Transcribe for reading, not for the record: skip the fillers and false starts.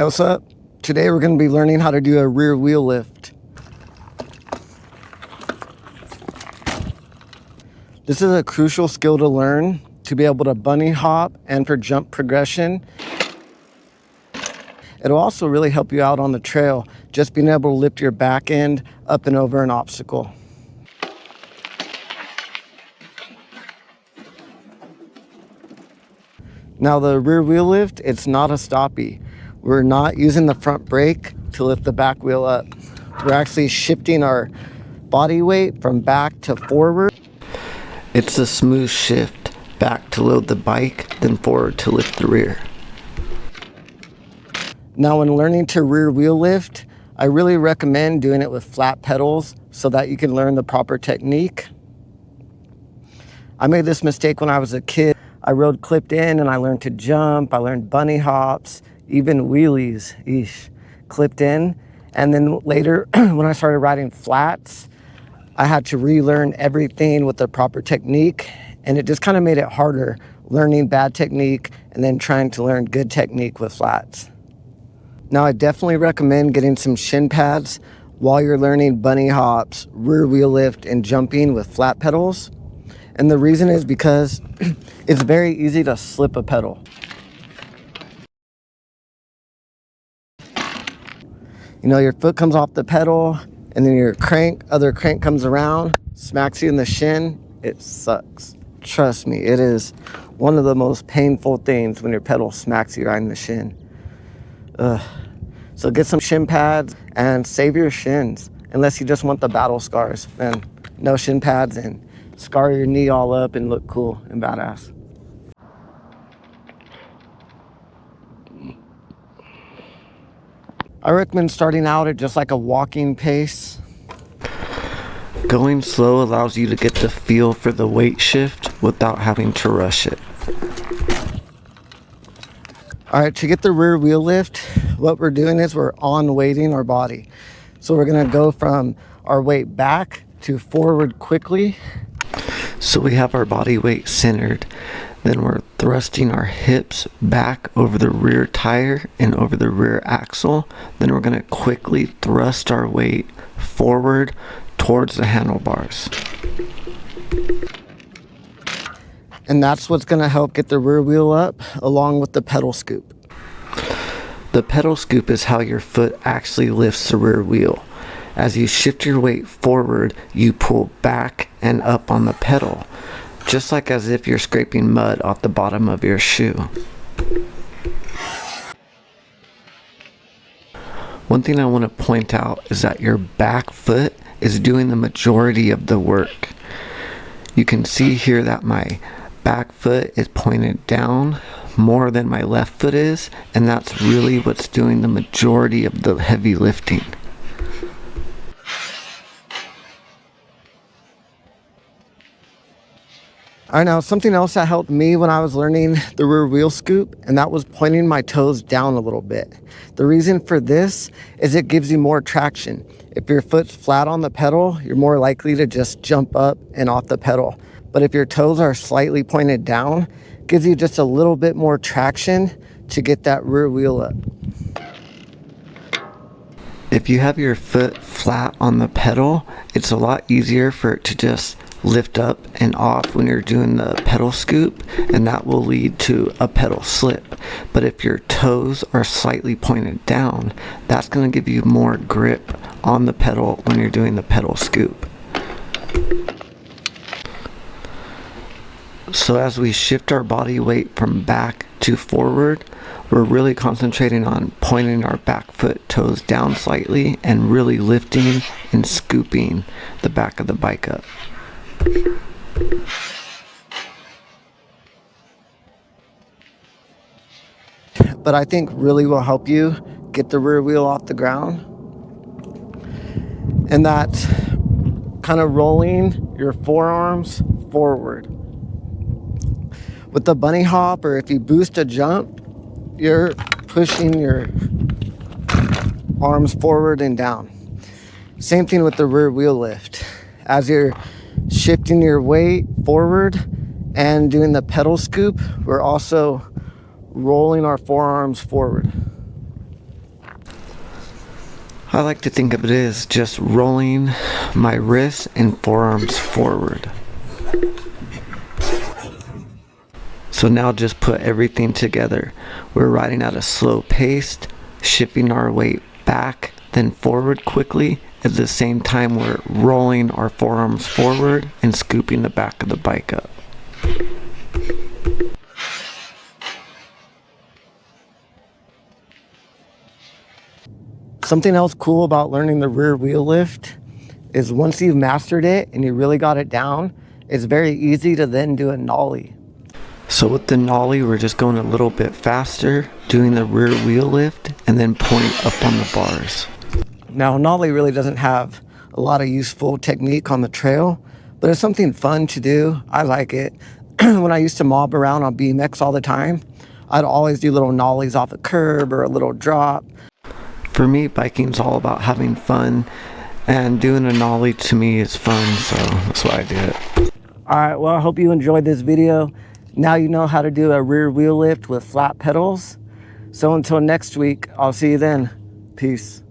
Hey, what's up? Today we're going to be learning how to do a rear wheel lift. This is a crucial skill to learn to be able to bunny hop and for jump progression. It'll also really help you out on the trail, just being able to lift your back end up and over an obstacle. Now the rear wheel lift, it's not a stoppie. We're not using the front brake to lift the back wheel up. We're actually shifting our body weight from back to forward. It's a smooth shift, back to load the bike, then forward to lift the rear. Now when learning to rear wheel lift, I really recommend doing it with flat pedals so that you can learn the proper technique. I made this mistake when I was a kid. I rode clipped in and I learned to jump, I learned bunny hops, even wheelies, clipped in. And then later, when I started riding flats, I had to relearn everything with the proper technique. And it just kind of made it harder, learning bad technique and then trying to learn good technique with flats. Now, I definitely recommend getting some shin pads while you're learning bunny hops, rear wheel lift, and jumping with flat pedals. And the reason is because it's very easy to slip a pedal. You know, your foot comes off the pedal and then your other crank comes around, smacks you in the shin. It sucks. Trust me, it is one of the most painful things when your pedal smacks you right in the shin. So get some shin pads and save your shins. Unless you just want the battle scars, then no shin pads and scar your knee all up and look cool and badass. I recommend starting out at just like a walking pace. Going slow allows you to get the feel for the weight shift without having to rush it. All right, to get the rear wheel lift, what we're doing is we're on-weighting our body. So we're gonna go from our weight back to forward quickly. So we have our body weight centered. Then we're thrusting our hips back over the rear tire and over the rear axle. Then we're gonna quickly thrust our weight forward towards the handlebars. And that's what's gonna help get the rear wheel up along with the pedal scoop. The pedal scoop is how your foot actually lifts the rear wheel. As you shift your weight forward, you pull back and up on the pedal, just like as if you're scraping mud off the bottom of your shoe. One thing I want to point out is that your back foot is doing the majority of the work. You can see here that my back foot is pointed down more than my left foot is, and that's really what's doing the majority of the heavy lifting. All right, now something else that helped me when I was learning the rear wheel scoop, and that was pointing my toes down a little bit. The reason for this is it gives you more traction. If your foot's flat on the pedal, you're more likely to just jump up and off the pedal. But if your toes are slightly pointed down, it gives you just a little bit more traction to get that rear wheel up. If you have your foot flat on the pedal, it's a lot easier for it to just lift up and off when you're doing the pedal scoop, and that will lead to a pedal slip. But if your toes are slightly pointed down, that's going to give you more grip on the pedal when you're doing the pedal scoop. So as we shift our body weight from back to forward, we're really concentrating on pointing our back foot toes down slightly and really lifting and scooping the back of the bike up. But I think really will help you get the rear wheel off the ground. And that's kind of rolling your forearms forward. With the bunny hop, or if you boost a jump, you're pushing your arms forward and down. Same thing with the rear wheel lift. As you're shifting your weight forward and doing the pedal scoop, we're also rolling our forearms forward. I like to think of it as just rolling my wrists and forearms forward. So now just put everything together. We're riding at a slow pace, shifting our weight back, then forward quickly. At the same time, we're rolling our forearms forward and scooping the back of the bike up. Something else cool about learning the rear wheel lift is once you've mastered it and you really got it down, it's very easy to then do a nollie. So with the nollie, we're just going a little bit faster, doing the rear wheel lift, and then pulling up on the bars. Now, nollie really doesn't have a lot of useful technique on the trail, but it's something fun to do. I like it. When I used to mob around on BMX all the time, I'd always do little nollies off a curb or a little drop. For me, biking's all about having fun, and doing a nollie to me is fun, so that's why I do it. All right, well, I hope you enjoyed this video. Now you know how to do a rear wheel lift with flat pedals. So until next week, I'll see you then. Peace.